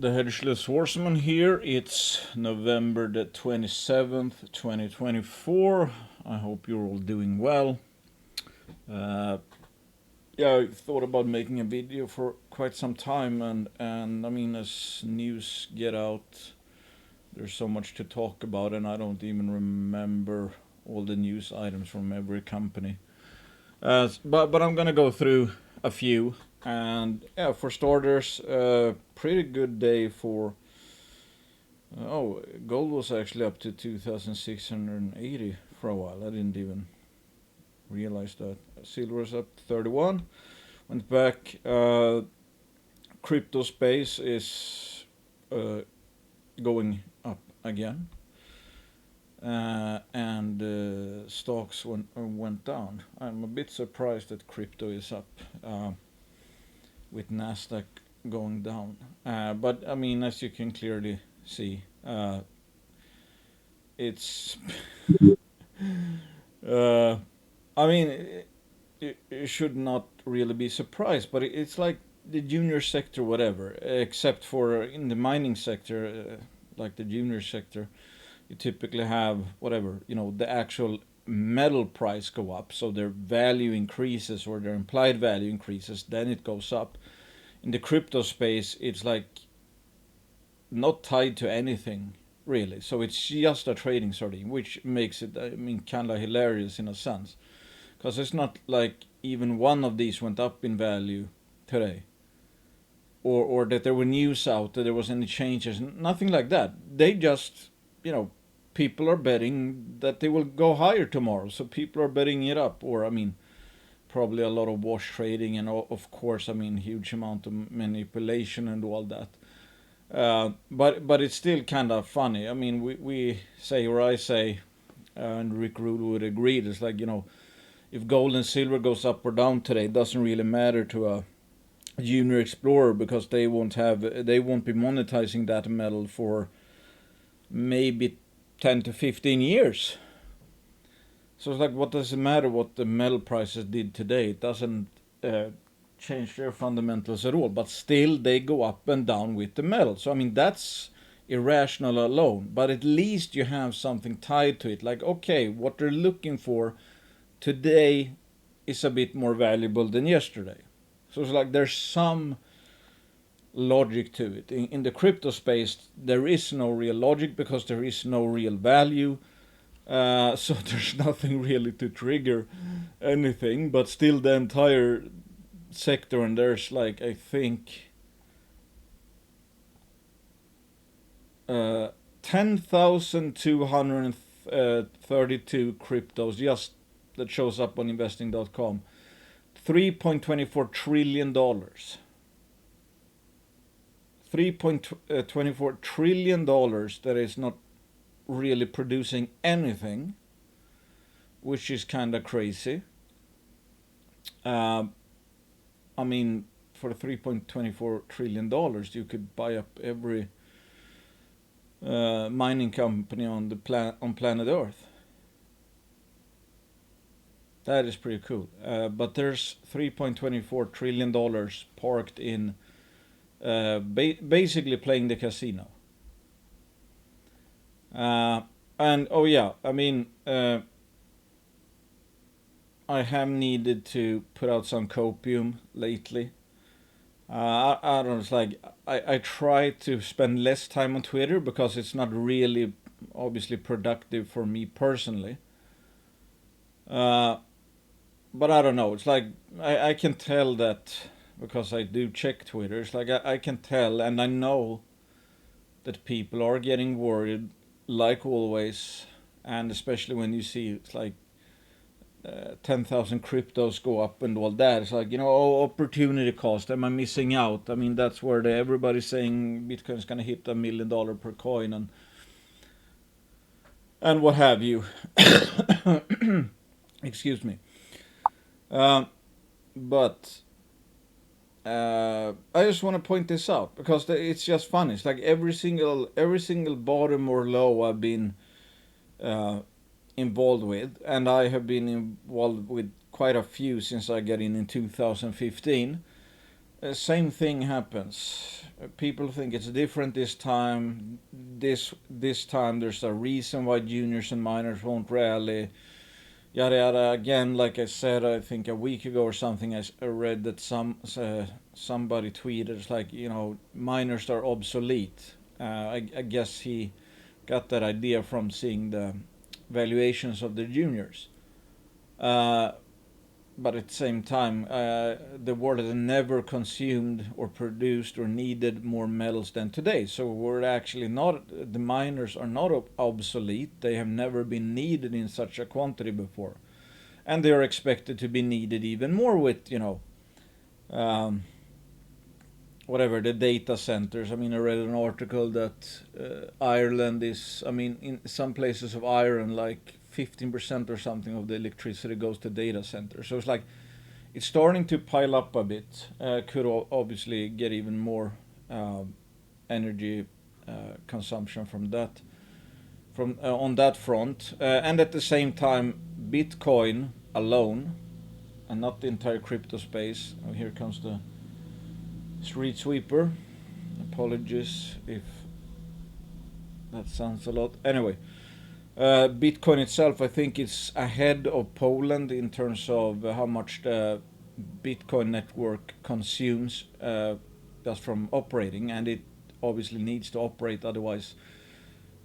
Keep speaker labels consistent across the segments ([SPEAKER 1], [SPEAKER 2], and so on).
[SPEAKER 1] The Hedgeless Horseman here. It's November the 27th, 2024. I hope you're all doing well. I've thought about making a video for quite some time, and I mean, as news get out, there's so much to talk about, and I don't even remember all the news items from every company. But I'm gonna go through a few. And yeah, for starters, pretty good day for. Gold was actually up to 2,680 for a while. I didn't even realize that. Silver was up to 31. Went back. Crypto space is going up again. And stocks went down. I'm a bit surprised that crypto is up. With Nasdaq going down. But I mean, as you can clearly see, it's. I mean, you should not really be surprised, but it's like the junior sector, whatever, except for in the mining sector, like the junior sector, you typically have whatever, the actual metal price go up, so their value increases or their implied value increases, then it goes up. In the crypto space, it's like not tied to anything really, so it's just a trading sardine, which makes it, I mean, kind of hilarious in a sense, because it's not like even one of these went up in value today, or that there were news out that there was any changes, nothing like that. They just, people are betting that they will go higher tomorrow, so people are betting it up, or I mean, probably a lot of wash trading, and of course, I mean, huge amount of manipulation and all that. But it's still kind of funny. I mean, we say, or I say, and Rick Rude would agree. It's like, if gold and silver goes up or down today, it doesn't really matter to a junior explorer, because they won't be monetizing that metal for maybe 10 to 15 years. So it's like, what does it matter what the metal prices did today? It doesn't change their fundamentals at all. But still, they go up and down with the metal. So I mean, that's irrational alone. But at least you have something tied to it. Like, okay, what they're looking for today is a bit more valuable than yesterday. So it's like there's some logic to it. In the crypto space, there is no real logic because there is no real value. So there's nothing really to trigger anything, but still the entire sector, and there's like, I think, 10,232 cryptos just that shows up on investing.com. $3.24 trillion. $3.24 trillion that is not really producing anything, which is kind of crazy. I mean, for $3.24 trillion, you could buy up every mining company on planet Earth. That is pretty cool. But there's $3.24 trillion parked in basically playing the casino. And oh yeah, I mean, I have needed to put out some Copium lately. I don't know, it's like I try to spend less time on Twitter because it's not really obviously productive for me personally. But I don't know, it's like I can tell that because I do check Twitter. It's like I can tell, and I know that people are getting worried, like always, and especially when you see it's like 10,000 cryptos go up and all that. It's like, opportunity cost. Am I missing out? I mean, that's where everybody's saying Bitcoin's gonna hit $1 million per coin and what have you. Excuse me. But I just want to point this out because it's just funny. It's like every single bottom or low I've been involved with, and I have been involved with quite a few since I got in 2015. Same thing happens. People think it's different this time. This time there's a reason why juniors and minors won't rally. Yada yada. Again, like I said, I think a week ago or something, I read that somebody tweeted it's like, minors are obsolete. I guess he got that idea from seeing the valuations of the juniors. Uh, but at the same time, the world has never consumed or produced or needed more metals than today. So we're actually not, the miners are not obsolete. They have never been needed in such a quantity before. And they are expected to be needed even more with, um, whatever, the data centers. I mean, I read an article that Ireland is, I mean, in some places of Ireland, like 15% or something of the electricity goes to data centers. So it's like, it's starting to pile up a bit. Could obviously get even more energy consumption from that, from on that front, and at the same time, Bitcoin alone, and not the entire crypto space. Oh, here comes the street sweeper. Apologies if that sounds a lot. Anyway, Bitcoin itself, I think it's ahead of Poland in terms of how much the Bitcoin network consumes just from operating, and it obviously needs to operate, otherwise,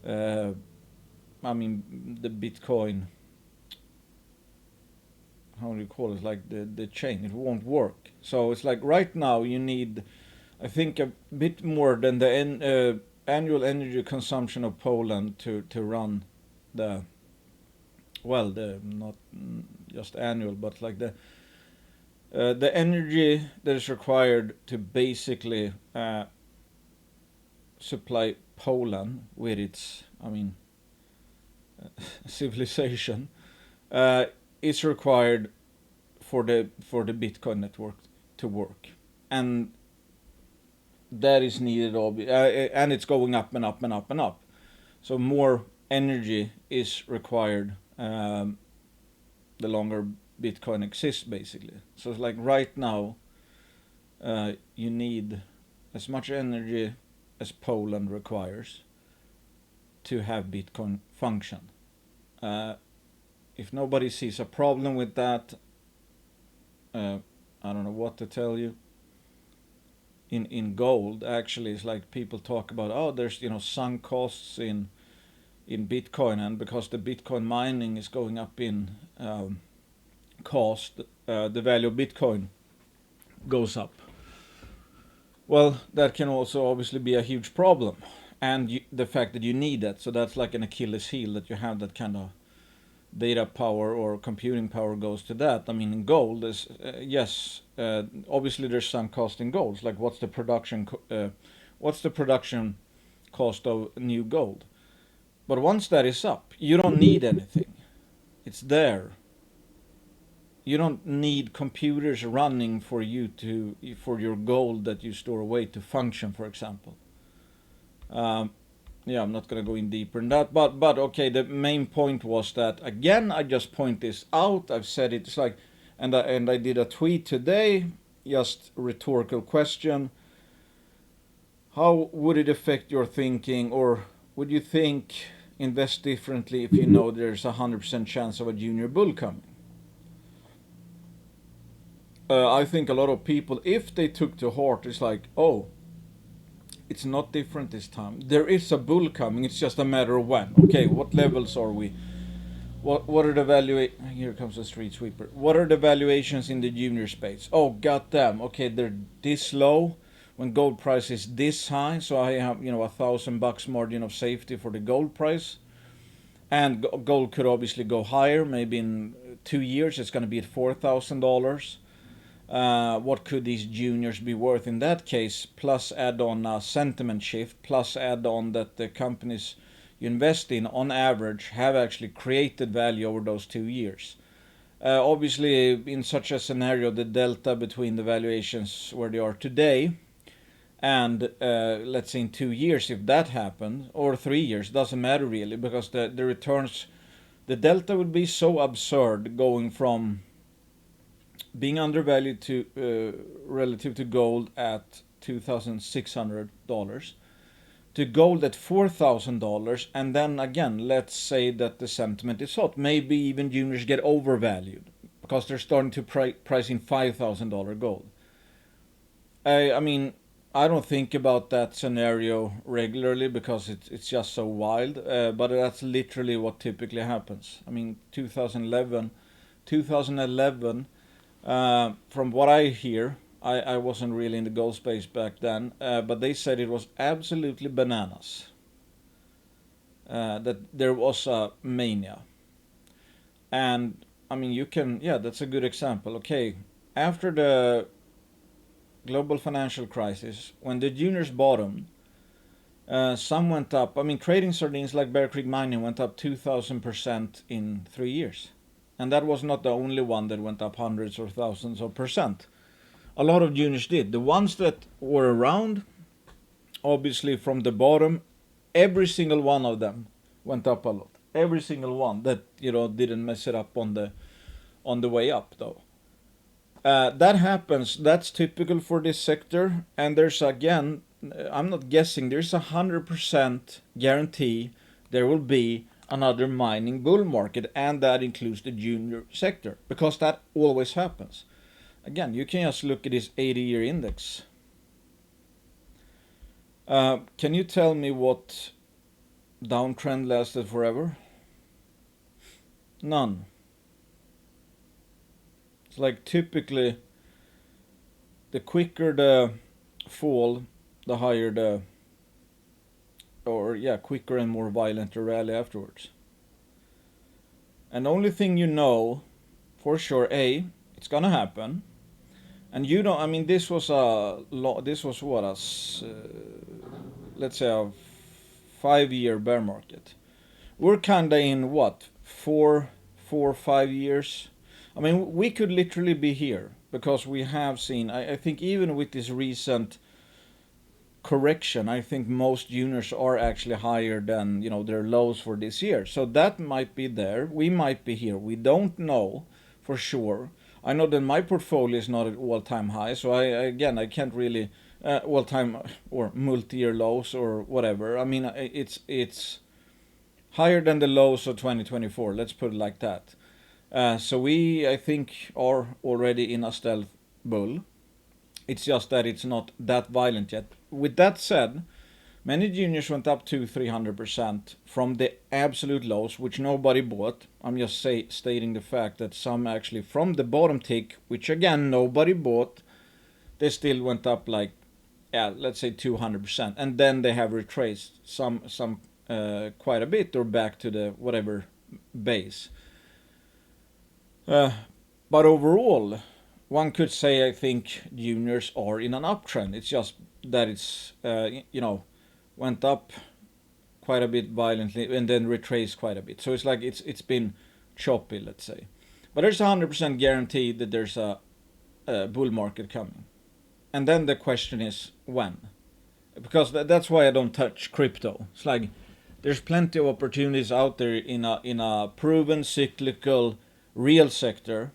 [SPEAKER 1] I mean, the Bitcoin, how do you call it, like the chain, it won't work. So it's like right now you need, I think, a bit more than the annual energy consumption of Poland to run the, well, the not just annual, but like the energy that is required to basically supply Poland with its, I mean, civilization, is required for the Bitcoin network to work, and that is needed, and it's going up and up and up and up. So more energy is required the longer Bitcoin exists, basically. So it's like right now, you need as much energy as Poland requires to have Bitcoin function. If nobody sees a problem with that, I don't know what to tell you. In gold, actually, it's like people talk about, oh, there's sunk costs in Bitcoin, and because the Bitcoin mining is going up in cost, the value of Bitcoin goes up. Well, that can also obviously be a huge problem, and the fact that you need that, so that's like an Achilles heel, that you have that kind of data power or computing power goes to that. I mean, in gold is yes, obviously there's some cost in gold. Like what's the production cost of new gold? But once that is up, you don't need anything. It's there. You don't need computers running for your gold that you store away to function, for example. Yeah, I'm not going to go in deeper in that, but okay, the main point was that, again, I just point this out. I've said it. It's like, and I did a tweet today, just a rhetorical question. How would it affect your thinking, or would you invest differently if you know there's 100% chance of a junior bull coming? I think a lot of people, if they took to heart, it's like, oh, it's not different this time. There is a bull coming. It's just a matter of when. Okay, what levels are we? What are the Here comes the street sweeper. What are the valuations in the junior space? Oh, goddamn. Okay, they're this low when gold price is this high. So I have $1,000 margin of safety for the gold price, and gold could obviously go higher. Maybe in 2 years it's going to be at $4,000. What could these juniors be worth in that case? Plus add on a sentiment shift, plus add on that the companies you invest in on average have actually created value over those 2 years. Obviously, in such a scenario, the delta between the valuations where they are today and let's say in 2 years, if that happened, or 3 years, doesn't matter really, because the returns, the delta would be so absurd, going from being undervalued to relative to gold at $2,600, to gold at $4,000, and then again, let's say that the sentiment is hot. Maybe even juniors get overvalued because they're starting to price in $5,000 gold. I mean, I don't think about that scenario regularly because it's just so wild. But that's literally what typically happens. I mean, 2011. From what I hear, I wasn't really in the gold space back then, but they said it was absolutely bananas. That there was a mania. And I mean, yeah, that's a good example. Okay, after the global financial crisis, when the juniors bottomed, some went up. I mean, trading sardines like Bear Creek Mining went up 2,000% in 3 years. And that was not the only one that went up hundreds or thousands of percent. A lot of juniors did. The ones that were around, obviously from the bottom, every single one of them went up a lot. Every single one that didn't mess it up on the way up though. That happens. That's typical for this sector. And there's again, I'm not guessing. There's 100% guarantee there will be another mining bull market, and that includes the junior sector because that always happens. Again, you can just look at this 80-year index. Can you tell me what downtrend lasted forever? None. It's like typically the quicker the fall, the higher quicker and more violent the rally afterwards. And the only thing you know for sure, it's gonna happen. And I mean, this was what let's say a 5-year bear market. We're kinda in what, 5 years. I mean, we could literally be here because we have seen. I think even with this recent correction, I think most juniors are actually higher than their lows for this year. So that might be there. We might be here. We don't know for sure. I know that my portfolio is not at all-time high, so I can't really all-time or multi-year lows or whatever. I mean, it's higher than the lows of 2024. Let's put it like that. So we, I think, are already in a stealth bull. It's just that it's not that violent yet. With that said, many juniors went up to 300% from the absolute lows, which nobody bought. I'm just stating the fact that some actually from the bottom tick, which again nobody bought, they still went up like, let's say 200%, and then they have retraced some quite a bit or back to the whatever base. But overall, one could say I think juniors are in an uptrend. It's just that it's went up quite a bit violently and then retraced quite a bit. So it's like it's been choppy, let's say. But there's 100% guarantee that there's a bull market coming. And then the question is when, because that's why I don't touch crypto. It's like there's plenty of opportunities out there in a proven cyclical real sector.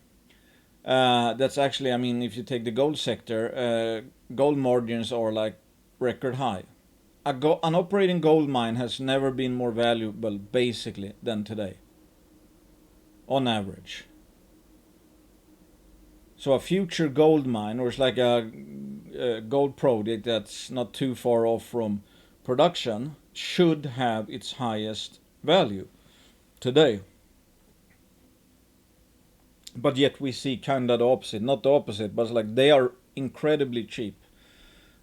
[SPEAKER 1] That's actually, I mean, if you take the gold sector, gold margins are like record high. An operating gold mine has never been more valuable, basically, than today, on average. So a future gold mine, or it's like a gold project that's not too far off from production, should have its highest value today. But yet we see kind of the opposite. Not the opposite, but it's like they are incredibly cheap.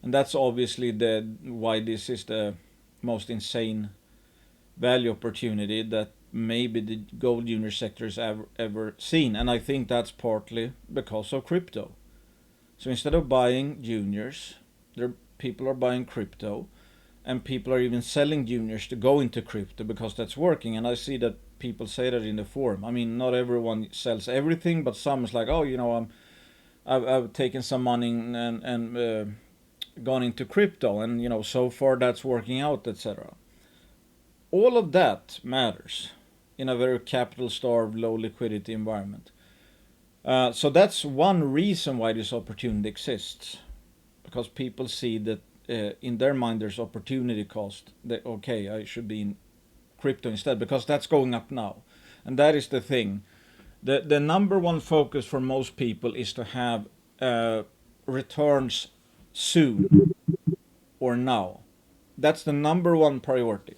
[SPEAKER 1] And that's obviously why this is the most insane value opportunity that maybe the gold junior sector has ever seen. And I think that's partly because of crypto. So instead of buying juniors, people are buying crypto. And people are even selling juniors to go into crypto because that's working. And I see that people say that in the forum. I mean, not everyone sells everything, but some is like, I've taken some money and gone into crypto, and so far that's working out, etc. All of that matters in a very capital starved, low liquidity environment. So that's one reason why this opportunity exists, because people see that in their mind there's opportunity cost. That okay, I should be in crypto instead because that's going up now, and that is the thing. The number one focus for most people is to have returns soon or now. That's the number one priority.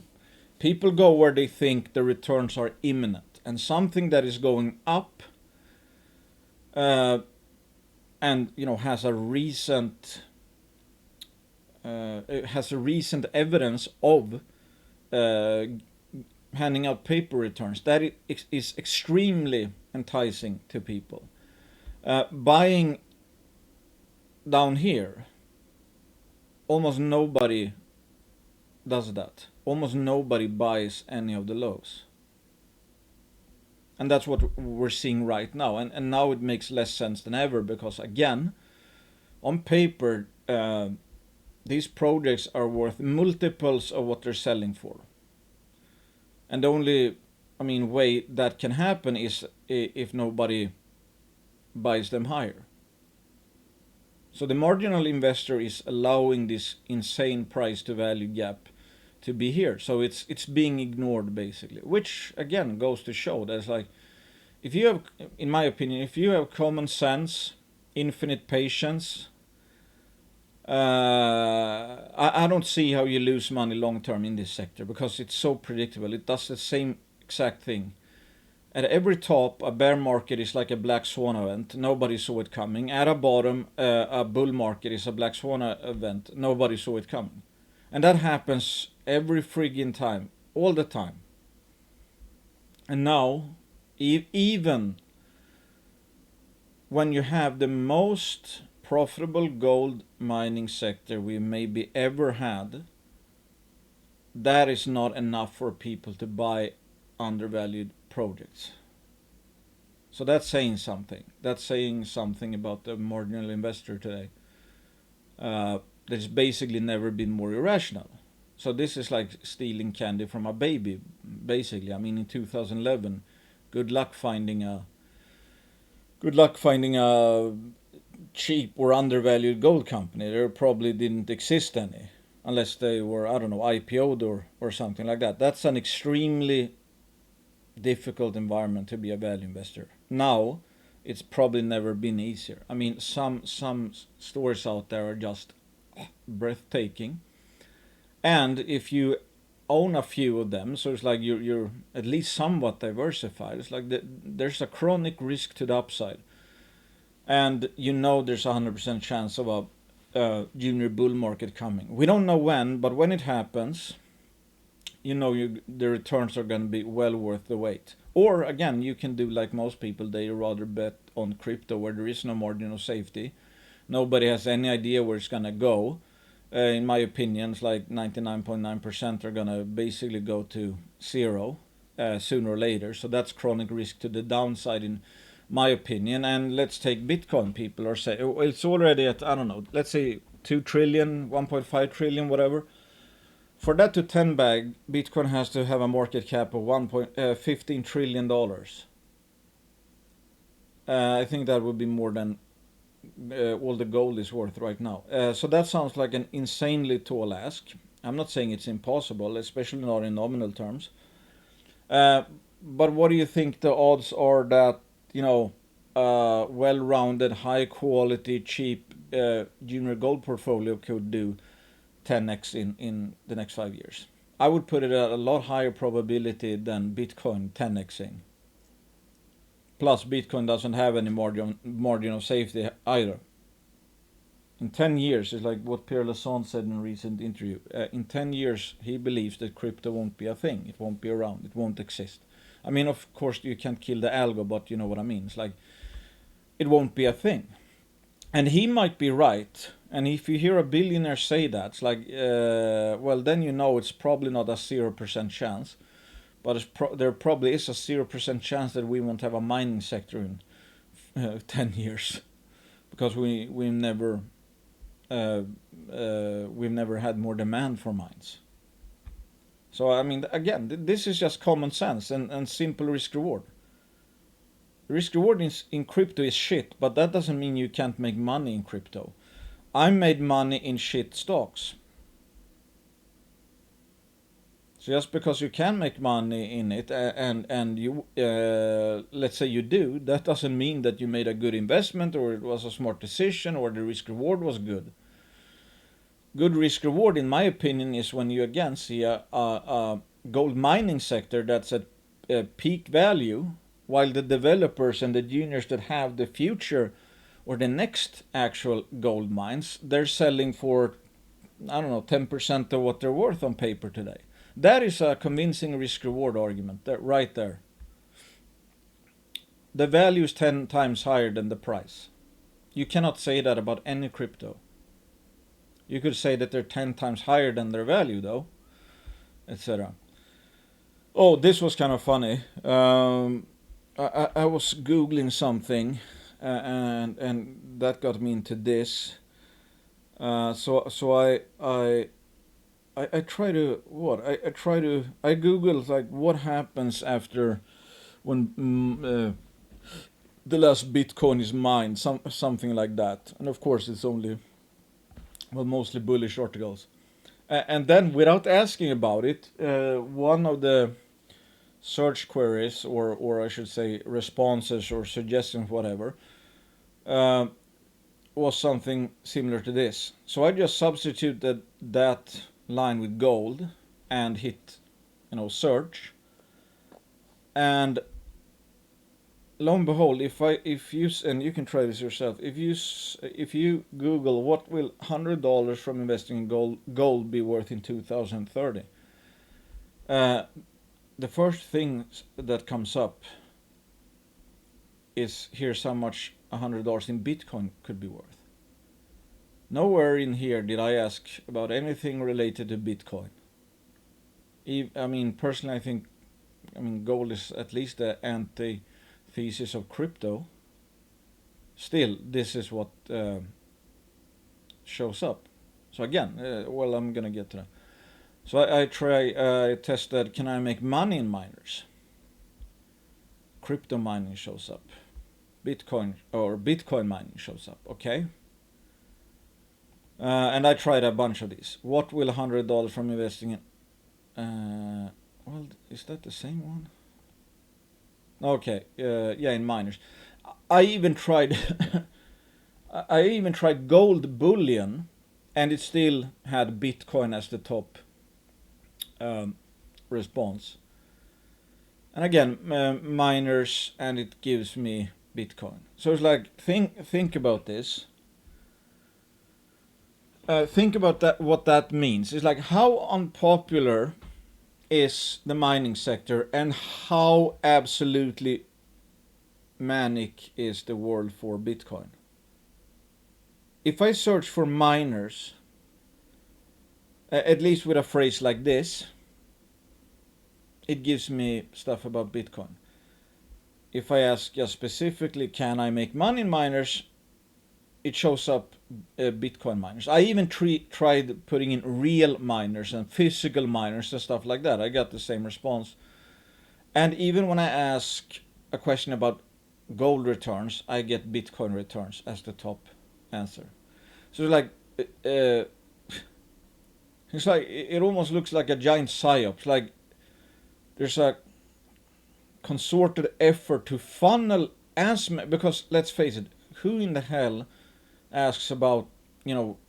[SPEAKER 1] People go where they think the returns are imminent, and something that is going up uh, and has a recent evidence of uh, handing out paper returns, that is extremely enticing to people. Buying down here, almost nobody does that. Almost nobody buys any of the lows. And that's what we're seeing right now. And now it makes less sense than ever because, again, on paper, these projects are worth multiples of what they're selling for. And the only, way that can happen is if nobody buys them higher. So the marginal investor is allowing this insane price to value gap to be here. So it's being ignored basically, which again goes to show that it's like, if you have, in my opinion, if you have common sense, infinite patience, I don't see how you lose money long term in this sector because it's so predictable. It does the same exact thing. At every top, a bear market is like a black swan event. Nobody saw it coming. At a bottom, a bull market is a black swan event. Nobody saw it coming. And that happens every friggin' time, all the time. And now, even when you have the most profitable gold mining sector we maybe ever had, that is not enough for people to buy undervalued projects. So that's saying something. That's saying something about the marginal investor today. That's basically never been more irrational. So this is like stealing candy from a baby, basically. In 2011, good luck finding a cheap or undervalued gold company. There probably didn't exist any, unless they were, I don't know, IPO'd or something like that. That's an extremely difficult environment to be a value investor. Now, it's probably never been easier. Some stores out there are just breathtaking, and if you own a few of them, so it's like you're at least somewhat diversified. It's like there's a chronic risk to the upside, and there's a 100% chance of a junior bull market coming. We don't know when, but when it happens, the returns are going to be well worth the wait. Or again, you can do like most people, they rather bet on crypto where there is no margin of safety. Nobody has any idea where it's going to go. In my opinion, it's like 99.9% are going to basically go to zero sooner or later. So that's chronic risk to the downside in my opinion. And let's take Bitcoin. People are saying it's already at, I don't know, let's say 2 trillion, 1.5 trillion, whatever. For that to 10 bag, Bitcoin has to have a market cap of $15 trillion. I think that would be more than all the gold is worth right now. So that sounds like an insanely tall ask. I'm not saying it's impossible, especially not in nominal terms. But what do you think the odds are that, well-rounded, high-quality, cheap junior gold portfolio could do 10x in the next 5 years? I would put it at a lot higher probability than Bitcoin 10xing. Plus, Bitcoin doesn't have any margin of safety either. In 10 years, it's like what Pierre Lassonde said in a recent interview. In 10 years, he believes that crypto won't be a thing. It won't be around. It won't exist. Of course, you can't kill the algo, but you know what I mean. It's like, it won't be a thing. And he might be right. And if you hear a billionaire say that, it's like, well, then it's probably not a 0% chance. But there probably is a 0% chance that we won't have a mining sector in 10 years. Because we've never had more demand for mines. So, again, this is just common sense and simple risk reward. Risk reward in crypto is shit, but that doesn't mean you can't make money in crypto. I made money in shit stocks. So just because you can make money in it and you let's say you do, that doesn't mean that you made a good investment or it was a smart decision or the risk reward was good. Good risk reward, in my opinion, is when you again see a gold mining sector that's at peak value, while the developers and the juniors that have the future or the next actual gold mines, they're selling for, I don't know, 10% of what they're worth on paper today. That is a convincing risk reward argument, that right there. The value is 10 times higher than the price. You cannot say that about any crypto. You could say that they're 10 times higher than their value, though, etc. Oh, this was kind of funny. I was Googling something, and that got me into this. So I try to what I googled like what happens after when the last Bitcoin is mined, something like that, and of course it's only mostly bullish articles, and then without asking about it, one of the search queries or I should say responses or suggestions whatever uh, was something similar to this. So I just substituted that line with gold and hit search, and lo and behold, if you and you can try this yourself, if you Google what will $100 from investing in gold be worth in 2030, the first thing that comes up is here's how much $100 in Bitcoin could be worth. Nowhere in here did I ask about anything related to Bitcoin. I mean, personally, I mean, gold is at least the antithesis of crypto. Still, this is what shows up. So again, well, I'm gonna get to that. So I tested, can I make money in miners? Crypto mining shows up. Bitcoin mining shows up. Okay. And I tried a bunch of these. What will $100 from investing in? Well, is that the same one? Okay, yeah, in miners. I even tried. I even tried gold bullion, and it still had Bitcoin as the top response. And again, miners, and it gives me Bitcoin. So it's like think about this. Think about that. What that means. It's like how unpopular is the mining sector, and how absolutely manic is the world for Bitcoin. If I search for miners, at least with a phrase like this, it gives me stuff about Bitcoin. If I ask just specifically, can I make money in miners, it shows up Bitcoin miners. I even tried putting in real miners and physical miners and stuff like that. I got the same response. And even when I ask a question about gold returns, I get Bitcoin returns as the top answer. So it's like it almost looks like a giant psyop. Like there's a concerted effort to funnel as because let's face it, who in the hell asks about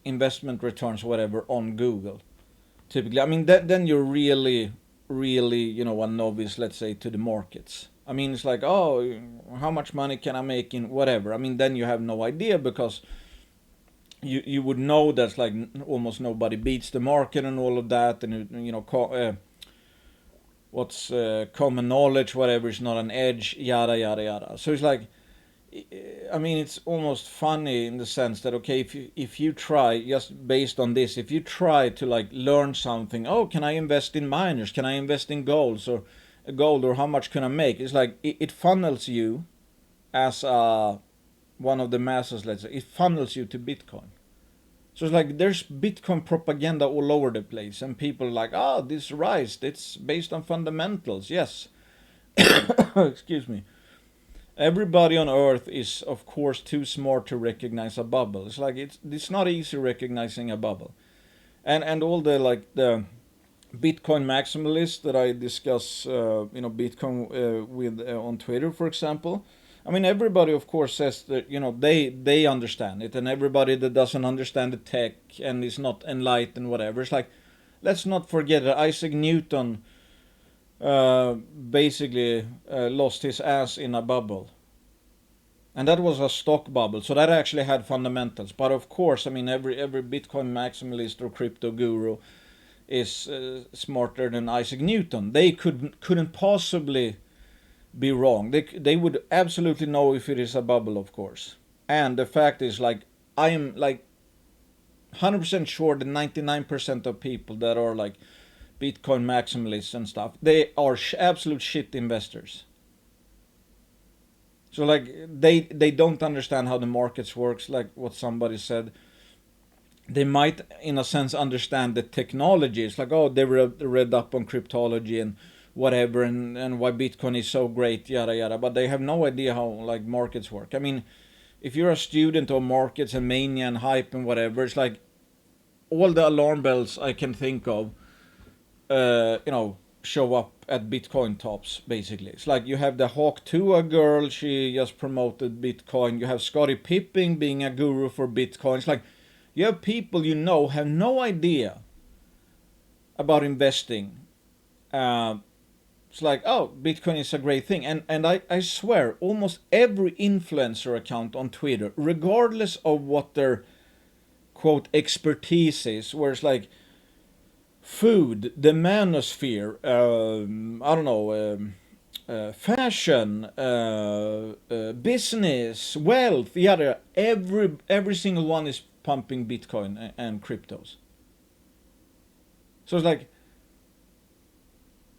[SPEAKER 1] investment returns or whatever on Google? Typically, I mean then you're really a novice, let's say, to the markets. I mean, it's like, oh, how much money can I make in whatever? I mean, then you have no idea because you would know that's like almost nobody beats the market and all of that, and what's common knowledge, whatever is not an edge, yada yada yada. So it's like, I mean, it's almost funny in the sense that okay, if you try just based on this, if you try to like learn something, oh, can I invest in miners? Can I invest in gold or how much can I make? It's like it funnels you as one of the masses, let's say, it funnels you to Bitcoin. So it's like there's Bitcoin propaganda all over the place, and people are like, this rise, it's based on fundamentals, yes. Excuse me. Everybody on Earth is, of course, too smart to recognize a bubble. It's like it's not easy recognizing a bubble, and all the like the Bitcoin maximalists that I discuss, Bitcoin with on Twitter, for example. I mean, everybody, of course, says that they understand it, and everybody that doesn't understand the tech and is not enlightened, whatever. It's like, let's not forget that Isaac Newton basically lost his ass in a bubble. And that was a stock bubble, so that actually had fundamentals. But of course, I mean, every Bitcoin maximalist or crypto guru is smarter than Isaac Newton. They couldn't possibly be wrong. They would absolutely know if it is a bubble, of course. And the fact is, like, I am like 100% sure that 99% of people that are like Bitcoin maximalists and stuff, they are absolute shit investors. So like they don't understand how the markets works, like what somebody said. They might, in a sense, understand the technology. It's like, oh, they read up on cryptology and whatever, and why Bitcoin is so great, yada yada. But they have no idea how like markets work. I mean, if you're a student of markets and mania and hype and whatever, it's like all the alarm bells I can think of, show up at Bitcoin tops, basically. It's like you have the Hawk Tua girl, she just promoted Bitcoin. You have Scottie Pippen being a guru for Bitcoin. It's like you have people have no idea about investing. It's like, oh, Bitcoin is a great thing. And I swear, almost every influencer account on Twitter, regardless of what their, quote, expertise is, where it's like, food, the manosphere, I don't know, fashion, business, wealth, yada. Every single one is pumping Bitcoin and cryptos. So it's like,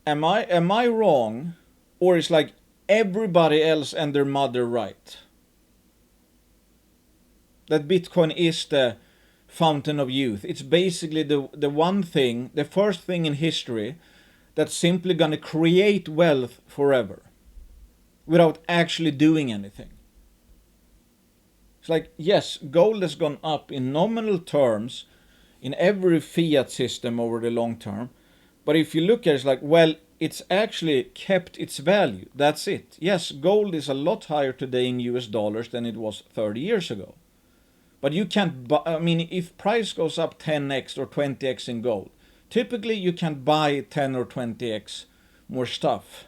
[SPEAKER 1] am I wrong, or is like everybody else and their mother right? That Bitcoin is the fountain of youth. It's basically the one thing, the first thing in history that's simply gonna create wealth forever without actually doing anything. It's like, yes, gold has gone up in nominal terms in every fiat system over the long term. But if you look at it, it's like, well, it's actually kept its value. That's it. Yes, gold is a lot higher today in US dollars than it was 30 years ago. But you can't buy, I mean, if price goes up 10x or 20x in gold, typically you can buy 10 or 20x more stuff.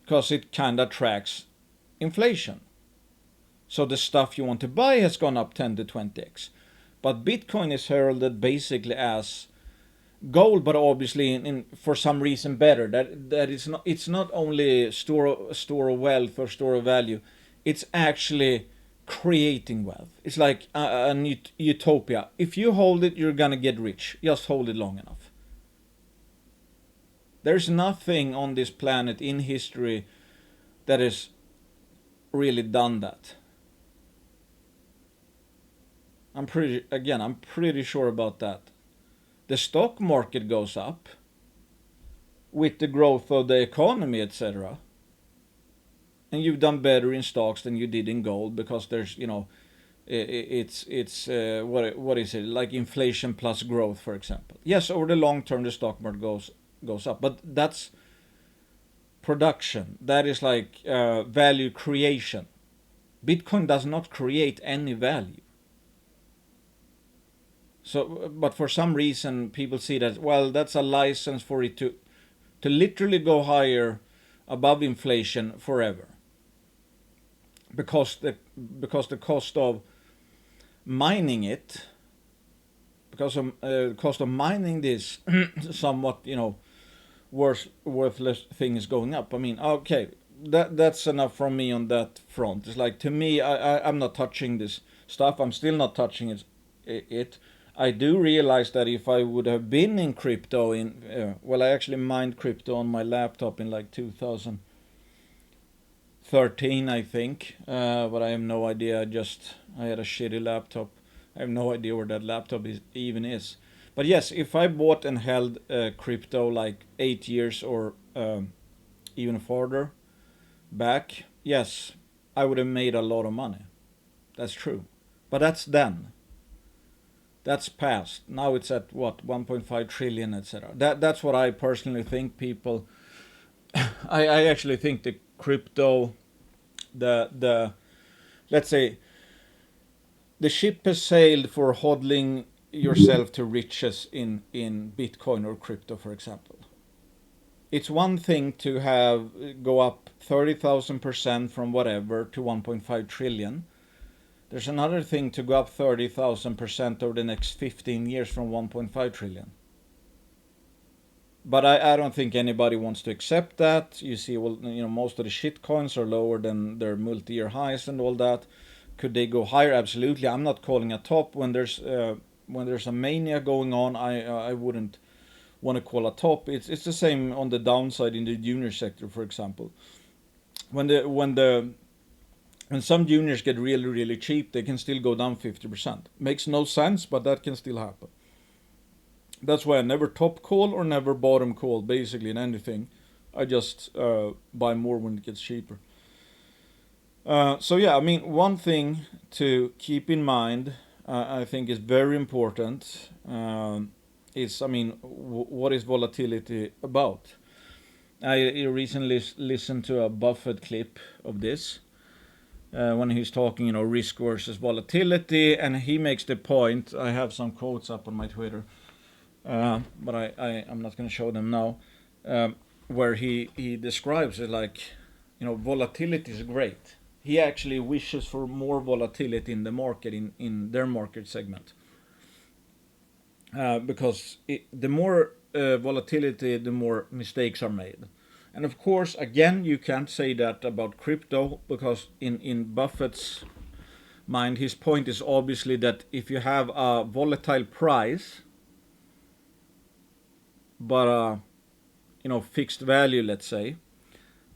[SPEAKER 1] Because it kind of tracks inflation. So the stuff you want to buy has gone up 10 to 20x. But Bitcoin is heralded basically as gold, but obviously for some reason better. That it's not only store of wealth or store of value, it's actually creating wealth. It's like a utopia. If you hold it, you're gonna get rich. Just hold it long enough. There's nothing on this planet in history that has really done that. I'm pretty sure about that. The stock market goes up with the growth of the economy, etc. And you've done better in stocks than you did in gold because there's, it's what is it, like inflation plus growth, for example. Yes, over the long term the stock market goes up, but that's production. That is like value creation. Bitcoin does not create any value. So, but for some reason people see that, well, that's a license for it to literally go higher above inflation forever. Because the cost of mining it, because of cost of mining this somewhat worthless thing is going up. I mean, okay, that's enough from me on that front. It's like, to me, I'm not touching this stuff. I'm still not touching it. I do realize that if I would have been in crypto I actually mined crypto on my laptop in like 2013, I think, but I have no idea. I had a shitty laptop. I have no idea where that laptop even is. But yes, if I bought and held crypto like 8 years or even farther, back, yes, I would have made a lot of money. That's true. But that's then. That's past. Now it's at what, 1.5 trillion, etc. That's what I personally think. People, I actually think the crypto, the let's say the ship has sailed for hodling yourself to riches in Bitcoin or crypto, for example. It's one thing to have go up 30,000% from whatever to 1.5 trillion. There's another thing to go up 30,000% over the next 15 years from 1.5 trillion. But I don't think anybody wants to accept that. You see, well, most of the shit coins are lower than their multi-year highs and all that. Could they go higher? Absolutely. I'm not calling a top when there's a mania going on. I wouldn't want to call a top. It's the same on the downside in the junior sector, for example. When some juniors get really really cheap, they can still go down 50%. Makes no sense, but that can still happen. That's why I never top call or never bottom call basically in anything. I just buy more when it gets cheaper. So yeah, I mean, one thing to keep in mind, I think is very important, is, I mean, what is volatility about? I recently listened to a Buffett clip of this, when he's talking, risk versus volatility, and he makes the point. I have some quotes up on my Twitter, but I'm not going to show them now, where he describes it like, volatility is great. He actually wishes for more volatility in the market, in their market segment, because the more volatility, the more mistakes are made. And of course, again, you can't say that about crypto, because in Buffett's mind, his point is obviously that if you have a volatile price, but fixed value, let's say,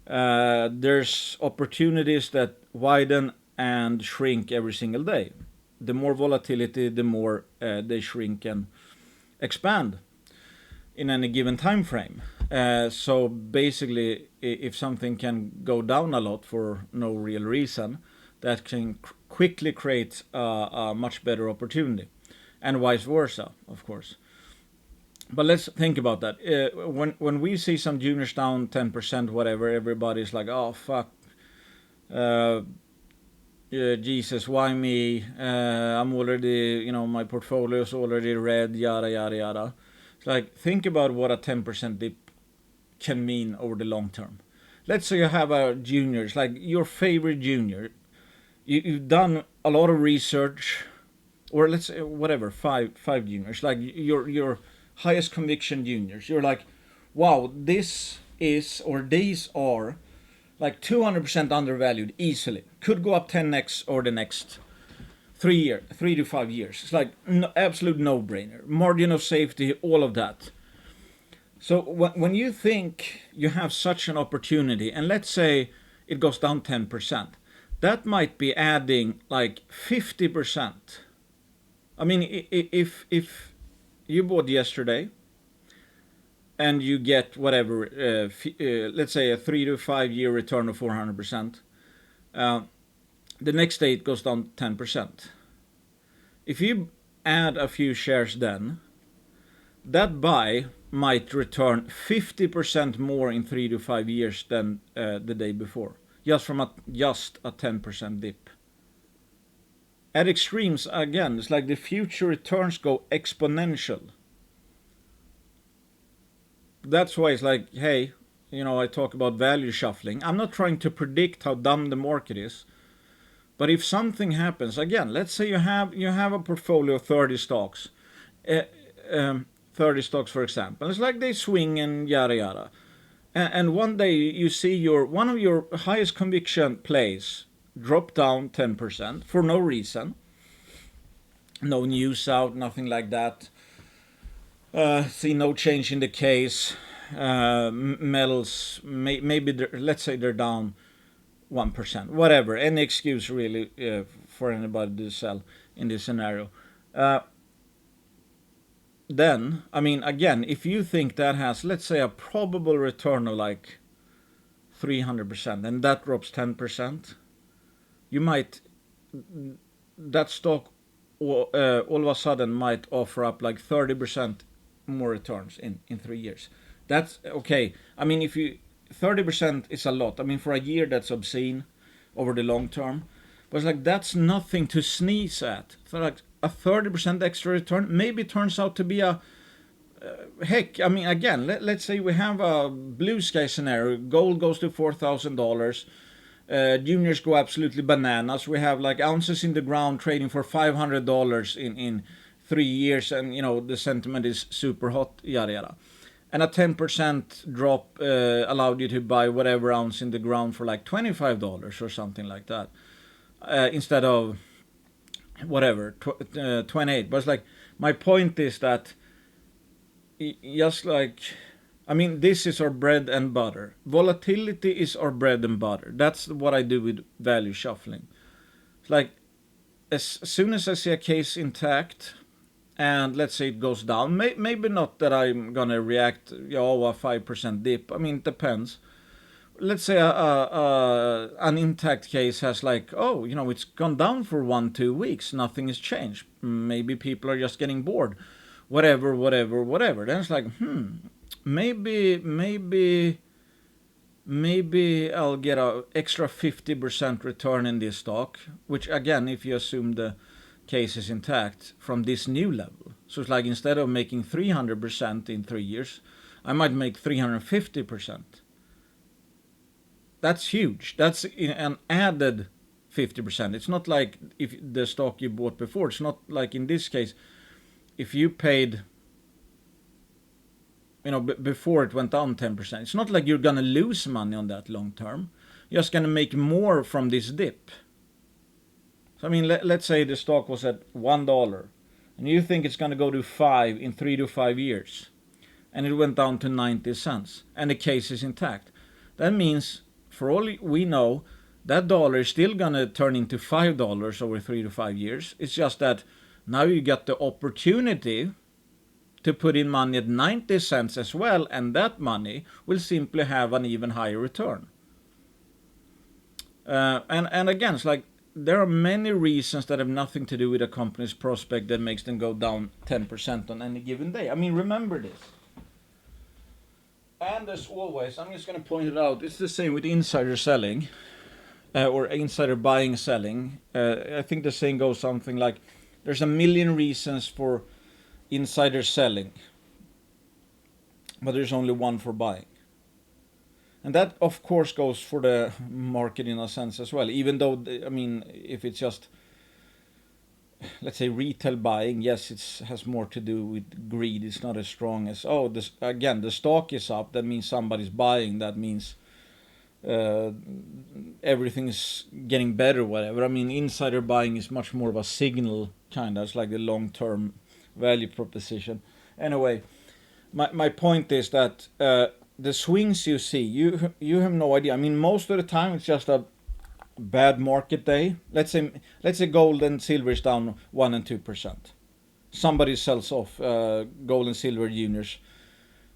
[SPEAKER 1] there's opportunities that widen and shrink every single day. The more volatility, the more they shrink and expand in any given time frame. So basically, if something can go down a lot for no real reason, that can quickly create a much better opportunity, and vice versa, of course. But let's think about that. When we see some juniors down 10%, whatever, everybody's like, "Oh fuck, Jesus, why me? I'm already, my portfolio's already red, yada yada yada." It's like, think about what a 10% dip can mean over the long term. Let's say you have a junior, it's like your favorite junior. You've done a lot of research, or let's say whatever, five juniors, like your highest conviction juniors. You're like, wow, this is, or these are like 200% undervalued easily. Could go up 10x over the next 3 to 5 years. It's like absolute no-brainer. Margin of safety, all of that. So when you think you have such an opportunity, and let's say it goes down 10%, that might be adding like 50%. I mean, if you bought yesterday and you get whatever, let's say a 3 to 5 year return of 400%, the next day it goes down 10%. If you add a few shares then, that buy might return 50% more in 3 to 5 years than the day before, just from just a 10% dip. At extremes, again, it's like the future returns go exponential. That's why it's like, hey, I talk about value shuffling. I'm not trying to predict how dumb the market is, but if something happens, again, let's say you have a portfolio of 30 stocks, 30 stocks, for example. It's like they swing and yada yada, and one day you see one of your highest conviction plays drop down 10% for no reason, no news out, nothing like that. See no change in the case. Metals, maybe let's say they're down 1%, whatever. Any excuse really for anybody to sell in this scenario. Then, I mean, again, if you think that has, let's say, a probable return of like 300% and that drops 10%, you might, that stock all of a sudden might offer up like 30% more returns in 3 years. That's okay. I mean, if you 30% is a lot. I mean, for a year that's obscene over the long term. But it's like that's nothing to sneeze at. So like a 30% extra return maybe turns out to be a heck. I mean, again, let's say we have a blue sky scenario. Gold goes to $4,000. Juniors go absolutely bananas. We have like ounces in the ground trading for $500 in 3 years, and you know the sentiment is super hot, yada yada. And a 10% drop allowed you to buy whatever ounce in the ground for like $25 or something like that, instead of whatever 28. But it's like my point is that just like, I mean, this is our bread and butter. Volatility is our bread and butter. That's what I do with value shuffling. It's like as soon as I see a case intact, and let's say it goes down, maybe not that I'm gonna react, a 5% dip. I mean, it depends. Let's say an intact case has like, it's gone down for 1-2 weeks, nothing has changed. Maybe people are just getting bored, whatever. Then it's like, maybe I'll get a extra 50% return in this stock, which again, if you assume the case is intact from this new level. So it's like instead of making 300% in 3 years, I might make 350%. That's huge. That's an added 50%. It's not like if the stock you bought before, it's not like in this case, if you paid, before it went down 10%, it's not like you're going to lose money on that long term. You're just going to make more from this dip. So, I mean, let's say the stock was at $1 and you think it's going to go to 5 in 3 to 5 years, and it went down to 90 cents and the case is intact. That means, for all we know, that dollar is still going to turn into $5 over 3 to 5 years. It's just that now you got the opportunity to put in money at 90 cents as well, and that money will simply have an even higher return. And again, it's like there are many reasons that have nothing to do with a company's prospect that makes them go down 10% on any given day. I mean, remember this. And as always, I'm just going to point it out, it's the same with insider selling, or insider buying, selling. I think the saying goes something like, there's a million reasons for insider selling, but there's only one for buying. And that, of course, goes for the market in a sense as well, even though, I mean, if it's just, let's say, retail buying, yes, it has more to do with greed. It's not as strong as, again, the stock is up, that means somebody's buying, that means everything is getting better, whatever. I mean, insider buying is much more of a signal, kind of, it's like the long-term value proposition. Anyway, my point is that the swings you see, you have no idea. I mean, most of the time it's just a bad market day. Let's say gold and silver is down 1 and 2%. Somebody sells off gold and silver juniors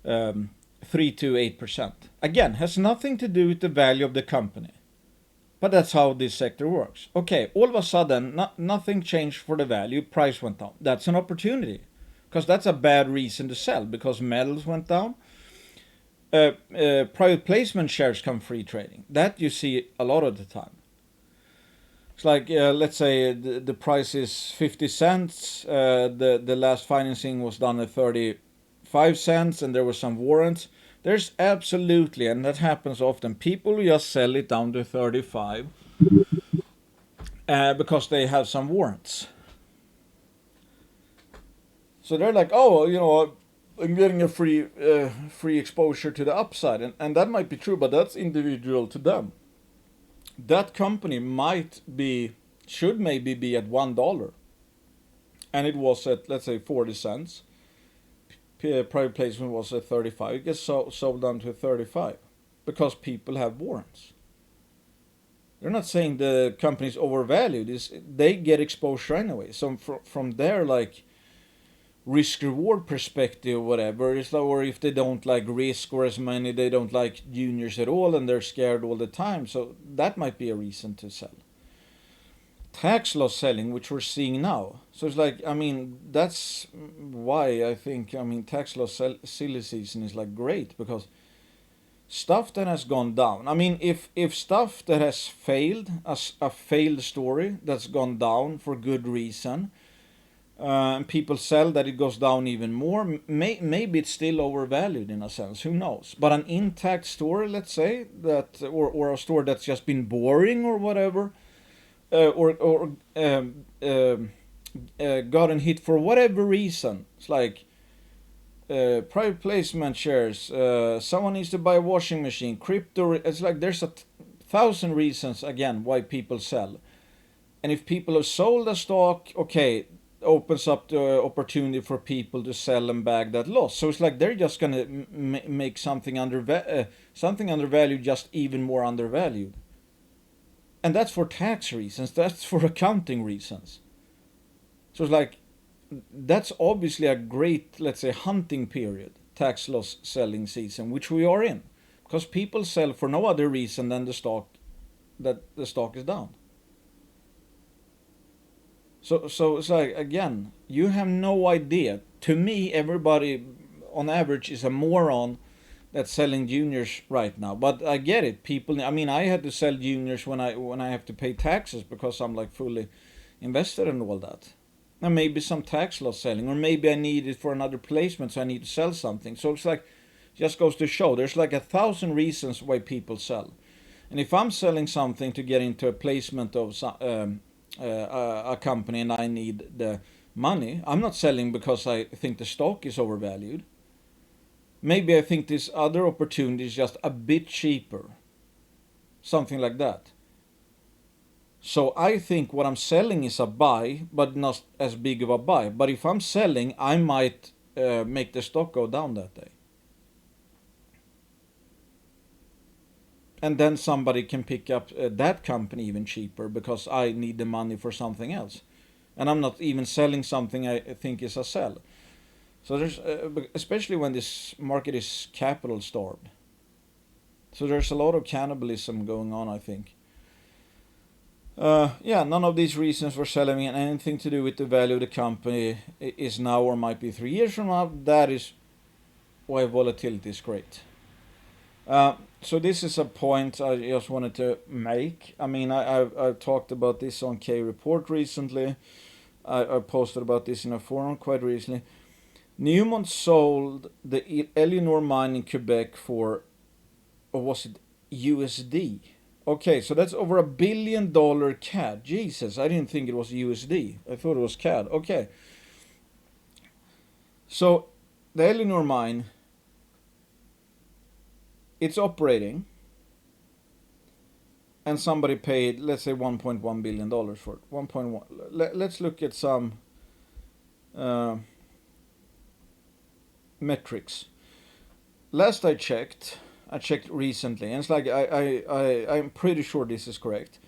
[SPEAKER 1] 3 to 8%. Again, has nothing to do with the value of the company, but that's how this sector works. Okay, all of a sudden nothing changed for the value, price went down. That's an opportunity, because that's a bad reason to sell, because metals went down. Private placement shares come free trading. That you see a lot of the time. It's like, let's say the price is 50 cents. The last financing was done at 35 cents and there were some warrants. There's absolutely, and that happens often, people who just sell it down to 35 because they have some warrants. So they're like, I'm getting a free exposure to the upside, and that might be true, but that's individual to them. That company should maybe be at $1, and it was at, let's say, 40 cents. Private placement was at 35. It gets sold down to 35 because people have warrants. They're not saying the company's overvalued. They get exposure anyway. So from there, like, risk reward perspective or whatever, it's like, or if they don't like risk, or as many they don't like juniors at all and they're scared all the time, so that might be a reason to sell. Tax loss selling, which we're seeing now, so it's like, I mean, that's why I think, I mean, tax loss silly season is like great, because stuff that has gone down, I mean, if stuff that has failed, a failed story that's gone down for good reason, and people sell that, it goes down even more. Maybe it's still overvalued in a sense. Who knows? But an intact story, let's say that, or a story that's just been boring or whatever, or gotten hit for whatever reason. It's like private placement shares. Someone needs to buy a washing machine. Crypto. It's like there's a thousand reasons again why people sell. And if people have sold a stock, okay, opens up the opportunity for people to sell and bag that loss. So it's like they're just gonna make something undervalued just even more undervalued. And that's for tax reasons. That's for accounting reasons. So it's like that's obviously a great, let's say, hunting period, tax loss selling season, which we are in, because people sell for no other reason than the stock is down. So it's like, again, you have no idea. To me, everybody on average is a moron that's selling juniors right now. But I get it. People, I mean, I had to sell juniors when I have to pay taxes because I'm like fully invested in all that. And maybe some tax loss selling, or maybe I need it for another placement, so I need to sell something. So it's like, just goes to show there's like 1,000 reasons why people sell. And if I'm selling something to get into a placement of a company and I need the money, I'm not selling because I think the stock is overvalued. Maybe I think this other opportunity is just a bit cheaper. Something like that. So I think what I'm selling is a buy, but not as big of a buy. But if I'm selling, I might make the stock go down that day. And then somebody can pick up that company even cheaper because I need the money for something else. And I'm not even selling something I think is a sell. So there's, especially when this market is capital starved. So there's a lot of cannibalism going on, I think. None of these reasons for selling and anything to do with the value of the company is now or might be 3 years from now. That is why volatility is great. So this is a point I just wanted to make. I mean, I've talked about this on K Report recently. I posted about this in a forum quite recently. Newmont sold the Eleanor mine in Quebec for, or was it USD? Okay, so that's over $1 billion CAD. Jesus, I didn't think it was USD. I thought it was CAD. Okay. So the Eleanor mine, it's operating, and somebody paid, let's say, $1.1 billion for it. 1.1. Let's look at some metrics. Last I checked recently, and it's like I'm pretty sure this is correct.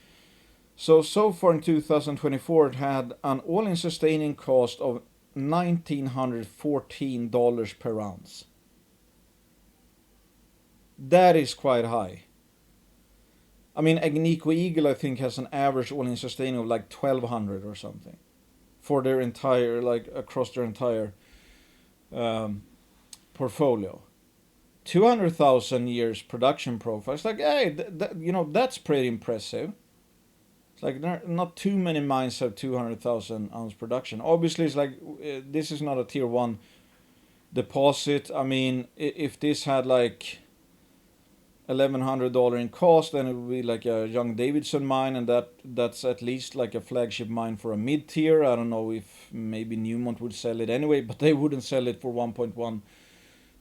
[SPEAKER 1] So far in 2024, it had an all-in sustaining cost of $1,914 per ounce. That is quite high. I mean, Agnico Eagle, I think, has an average all-in sustaining of like 1,200 or something for their entire, like, across their entire portfolio. 200,000 years production profile. It's like, hey, that's pretty impressive. It's like not too many mines have 200,000 ounce production. Obviously, it's like this is not a tier 1 deposit. I mean, if this had like $1,100 in cost, then it would be like a Young Davidson mine, and that's at least like a flagship mine for a mid-tier. I don't know if maybe Newmont would sell it anyway, but they wouldn't sell it for 1.1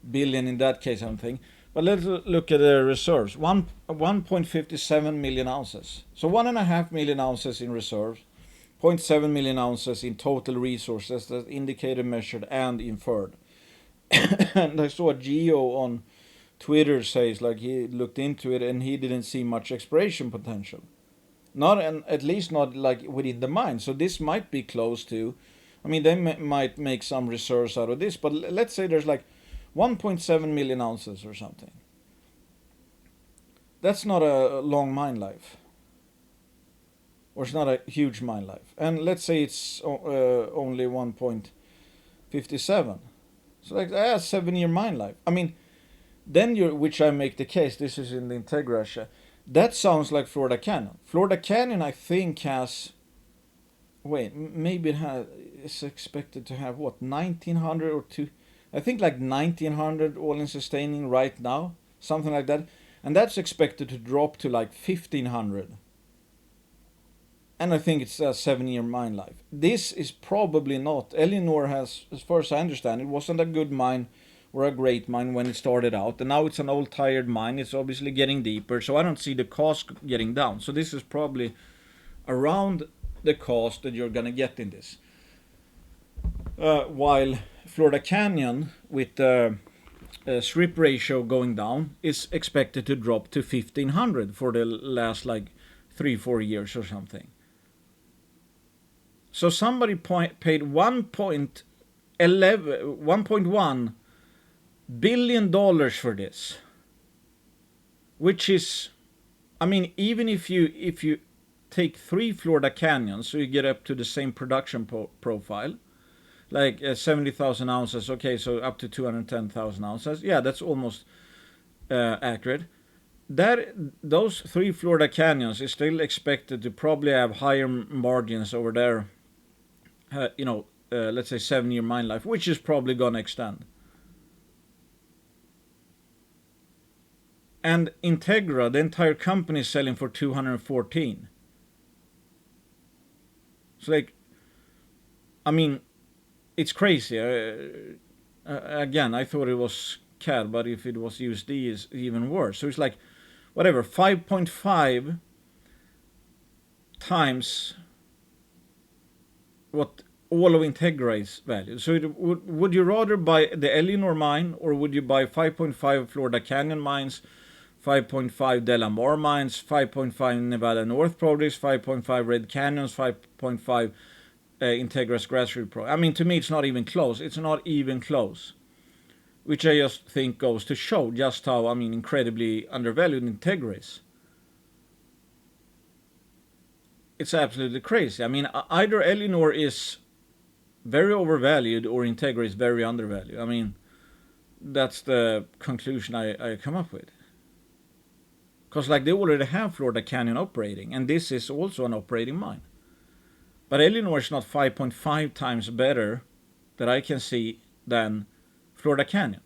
[SPEAKER 1] billion in that case, I don't think. But let's look at the reserves. 1.57 million ounces. So 1.5 million ounces in reserves, 0.7 million ounces in total resources, that's indicated, measured, and inferred. And I saw Geo on Twitter says like he looked into it and he didn't see much exploration potential. At least not like within the mine. So this might be close to I mean, they might make some reserves out of this, but let's say there's like 1.7 million ounces or something. That's not a long mine life, or it's not a huge mine life. And let's say it's only 1.57, so like 7-year mine life. I mean, then which I make the case. This is in the Integra. That sounds like Florida Canyon. Florida Canyon, I think, has. Wait, maybe it's expected to have what, 1900 or two? I think like 1900 all in sustaining right now, something like that, and that's expected to drop to like 1500. And I think it's a 7-year mine life. This is probably not. Eleanor has, as far as I understand, it wasn't a good mine or a great mine when it started out, and now it's an old tired mine. It's obviously getting deeper, so I don't see the cost getting down. So this is probably around the cost that you're gonna get in this. While Florida Canyon, with the strip ratio going down, is expected to drop to 1500 for the last like 3-4 years or something. So somebody paid 1.1 billion dollars for this, which is, I mean, even if you take 3 Florida Canyons, so you get up to the same production profile, like 70,000 ounces. Okay, so up to 210,000 ounces. Yeah, that's almost accurate. Those 3 Florida Canyons is still expected to probably have higher margins over there. Let's say 7-year mine life, which is probably gonna extend. And Integra, the entire company, is selling for 214. So like, I mean, it's crazy. Again, I thought it was CAD, but if it was USD, is even worse. So it's like, whatever, 5.5 times what all of Integra's value. So would you rather buy the Eleanor mine, or would you buy 5.5 Florida Canyon mines, 5.5 Delamar mines, 5.5 Nevada North projects, 5.5 Red Canyons, 5.5 Integra's grassroots pro? I mean, to me, it's not even close. It's not even close. Which I just think goes to show just how, I mean, incredibly undervalued Integra is. It's absolutely crazy. I mean, either Eleanor is very overvalued or Integra is very undervalued. I mean, that's the conclusion I come up with. Because like they already have Florida Canyon operating, and this is also an operating mine. But Eleanor is not 5.5 times better that I can see than Florida Canyon.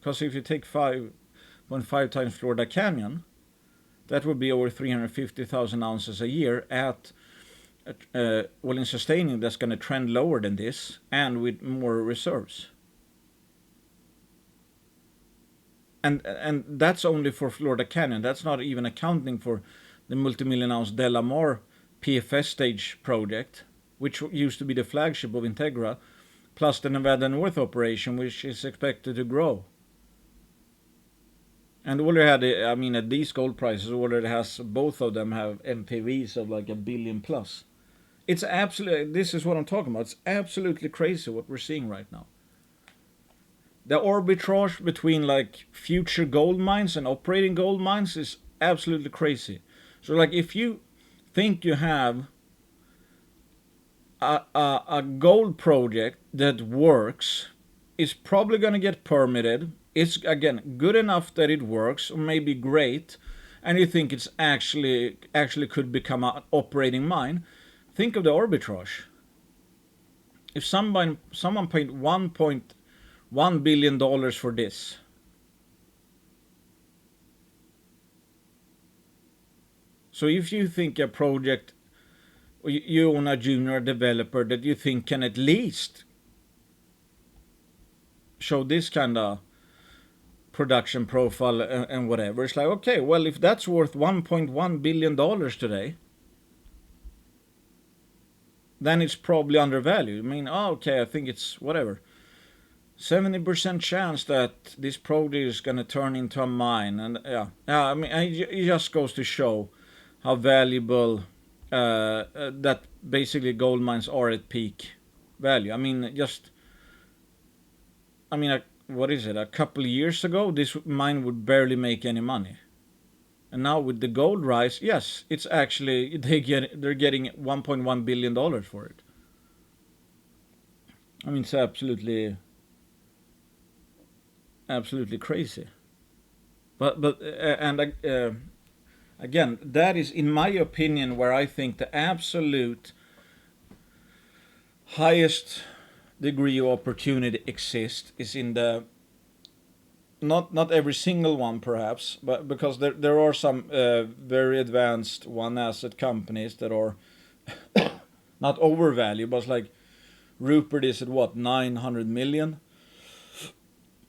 [SPEAKER 1] Because if you take 5.5 times Florida Canyon, that would be over 350,000 ounces a year at all-in sustaining. That's going to trend lower than this, and with more reserves. And that's only for Florida Canyon. That's not even accounting for the multi-million ounce Delamar PFS stage project, which used to be the flagship of Integra, plus the Nevada North operation, which is expected to grow. And already had, I mean, at these gold prices, already has, both of them have NPVs of like $1 billion plus. It's absolutely, this is what I'm talking about. It's absolutely crazy what we're seeing right now. The arbitrage between like future gold mines and operating gold mines is absolutely crazy. So like, if you think you have a gold project that works, is probably going to get permitted, it's again good enough that it works, or maybe great, and you think it's actually could become an operating mine, think of the arbitrage. If someone paid $1.1 billion for this, so if you think a project, you own a junior developer that you think can at least show this kind of production profile and whatever, it's like, okay, well, if that's worth $1.1 billion today, then it's probably undervalued. I mean, okay, I think it's whatever, 70% chance that this project is going to turn into a mine. And I mean, it just goes to show how valuable that basically gold mines are at peak value. I mean, what is it? A couple of years ago, this mine would barely make any money, and now with the gold rise, yes, it's actually they're getting 1.1 billion dollars for it. I mean, it's absolutely crazy. But and again, that is, in my opinion, where I think the absolute highest degree of opportunity exists is in the not every single one perhaps, but because there are some very advanced one asset companies that are not overvalued, but it's like Rupert is at what, 900 million,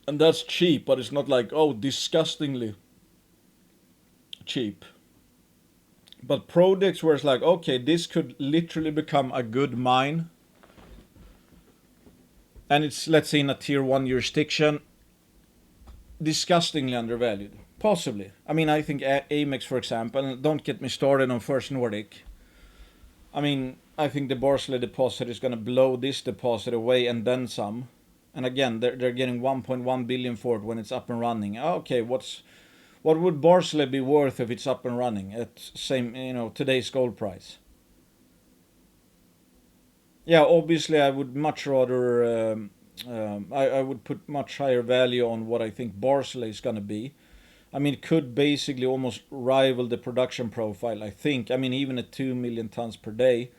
[SPEAKER 1] and that's cheap, but it's not like, oh, disgustingly cheap. But projects where it's like, okay, this could literally become a good mine, and it's, let's say, in a tier 1 jurisdiction, disgustingly undervalued. Possibly. I mean, I think Amex, for example, and don't get me started on First Nordic. I mean, I think the Barsele deposit is going to blow this deposit away and then some. And again, they're getting 1.1 billion for it when it's up and running. Okay, what would Barsele be worth if it's up and running at same, today's gold price? Yeah, obviously I would much rather I would put much higher value on what I think Barsele is going to be. I mean, it could basically almost rival the production profile, I think. I mean, even at 2 million tons per day,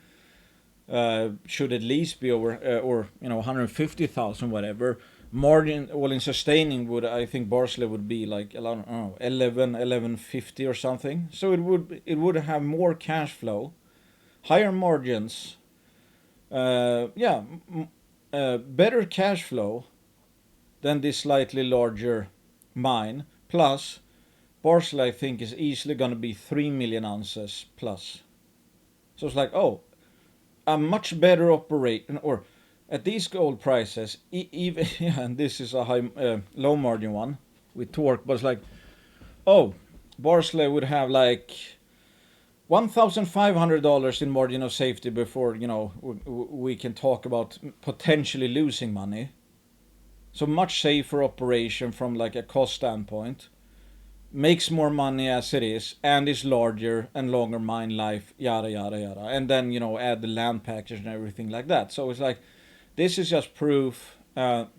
[SPEAKER 1] should at least be over, or 150,000, whatever. Margin, well, in sustaining would, I think Barsele would be like, I don't know, 1150 or something. So it would have more cash flow, higher margins, better cash flow than this slightly larger mine. Plus, Barsele, I think, is easily going to be 3 million ounces plus. So it's like, oh, a much better operation, or at these gold prices, even, yeah, and this is a high, low margin one with torque, but it's like, oh, Barsele would have like $1,500 in margin of safety before, we can talk about potentially losing money. So much safer operation from like a cost standpoint. Makes more money as it is, and is larger and longer mine life, yada yada yada. And then, add the land package and everything like that. So it's like, this is just proof to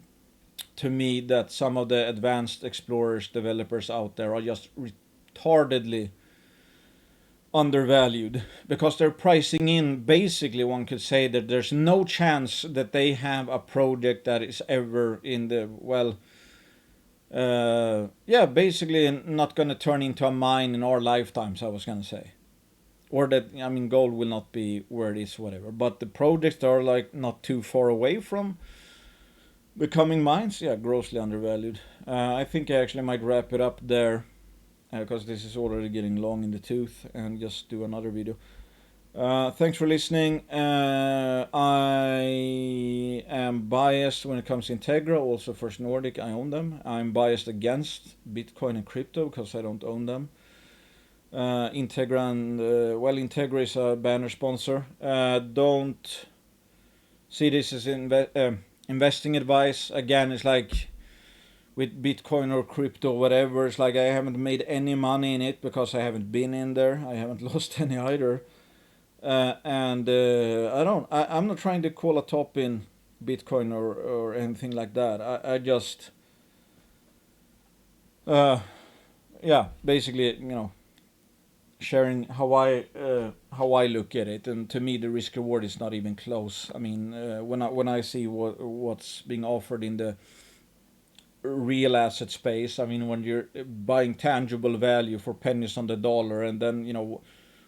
[SPEAKER 1] me that some of the advanced explorers, developers out there are just retardedly undervalued, because they're pricing in, basically one could say that there's no chance that they have a project that is ever in the, well, basically not going to turn into a mine in our lifetimes, I was going to say. Or that, I mean, gold will not be where it is, whatever. But the projects are like not too far away from becoming mines, grossly undervalued. I think I actually might wrap it up there, because this is already getting long in the tooth, and just do another video. Thanks for listening. I am biased when it comes to Integra, also First Nordic, I own them. I'm biased against Bitcoin and crypto because I don't own them. Integra and, Integra is a banner sponsor. Don't see this as investing advice. Again, it's like with Bitcoin or crypto, whatever, it's like I haven't made any money in it because I haven't been in there. I haven't lost any either. I'm not trying to call a top in Bitcoin or anything like that. I just, basically, sharing how I look at it, and to me the risk reward is not even close. I mean, when I see what's being offered in the real asset space, I mean, when you're buying tangible value for pennies on the dollar, and then,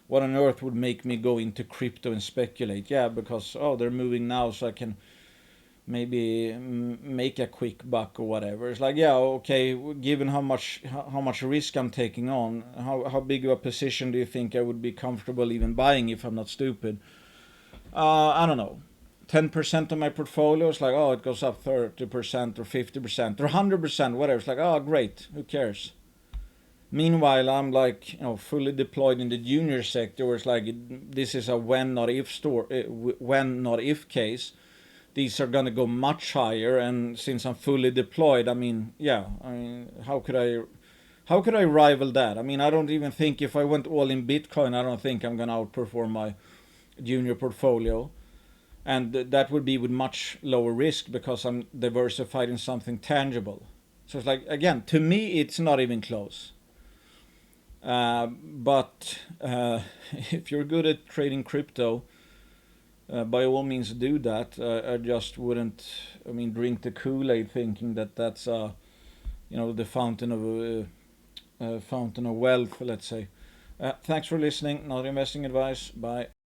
[SPEAKER 1] what on earth would make me go into crypto and speculate? Yeah, because, they're moving now, so I can maybe make a quick buck or whatever. It's like, yeah, okay, given how much risk I'm taking on, how big of a position do you think I would be comfortable even buying if I'm not stupid? I don't know. 10% of my portfolio is like, it goes up 30% or 50% or 100%, whatever. It's like, great, who cares? Meanwhile, I'm like, fully deployed in the junior sector, where it's like this is a when not if when not if case. These are gonna go much higher, and since I'm fully deployed, I mean, yeah, I mean, how could I rival that? I mean, I don't even think if I went all in Bitcoin, I don't think I'm gonna outperform my junior portfolio, and that would be with much lower risk because I'm diversified in something tangible. So it's like, again, to me, it's not even close. But if you're good at trading crypto, by all means do that. I just wouldn't, I mean, drink the Kool-Aid thinking that that's the fountain of wealth, let's say. Thanks for listening. Not investing advice. Bye.